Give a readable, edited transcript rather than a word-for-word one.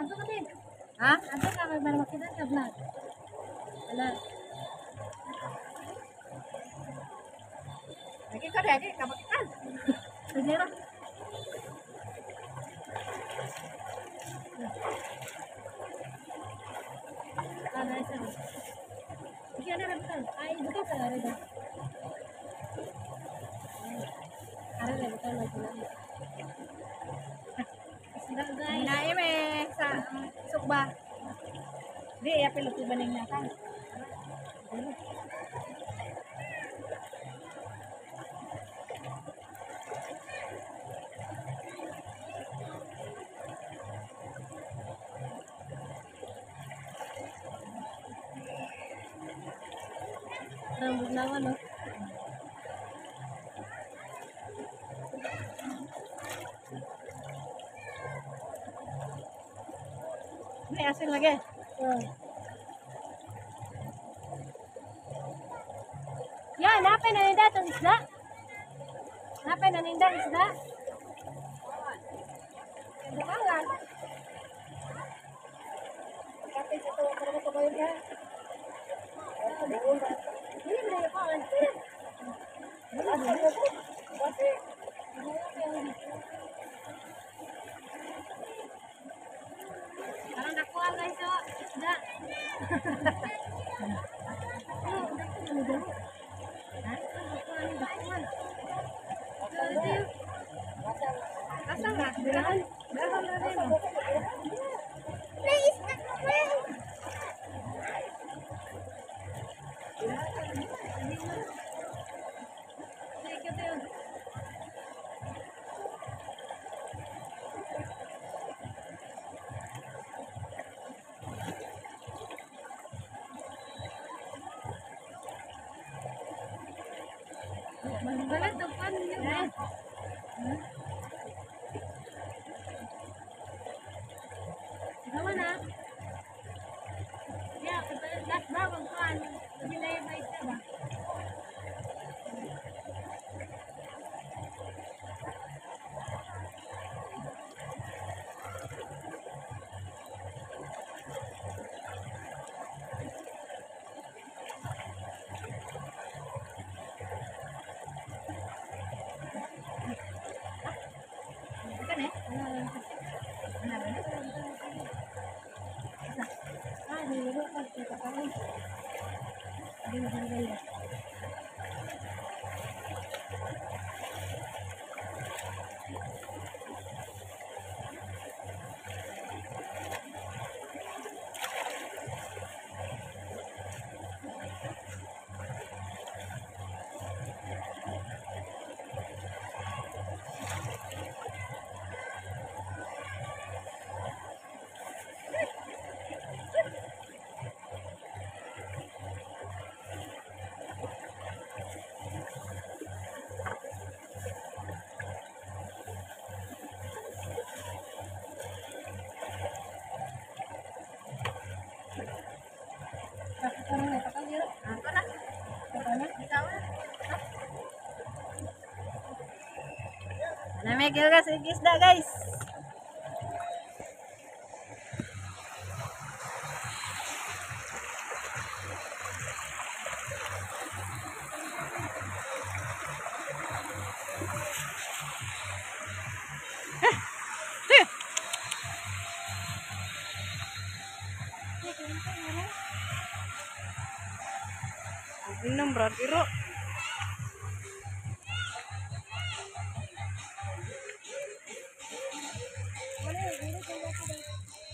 Masuk ke sini. Hah? Ada kamar baru kita sebelah. Ada. Lagi kau lagi kamu kan? Sejarah. Ada sana. Ini ada betul. Ai betul kan ada. Ada betul lagi. Sudah guys. Nah ini sa sukba. Dia ya peluk ibaning kan. Rambut lawan loh. Ini asin lagi. Ya, napay na ninda itong isda? Napay na ninda isda? Kemalan. Kapit itu kalau mau bayar ya. Ini bener kawan. Parang nakuha guys, oh, isda. Asal nggak? Bilangan. Bilangan tadi. Balat depan guys. Ikaw na. Ya, last bawang kan. Bilay ba isa ba? Bukan ya? Benar ya? Ah, dulu kan kita tahu. Dulu. Sekarang nggak tahu dia. Apa nak? Pokoknya Tahu nak? Namanya kira sedikit dah guys. Minum berarti ro. mana ini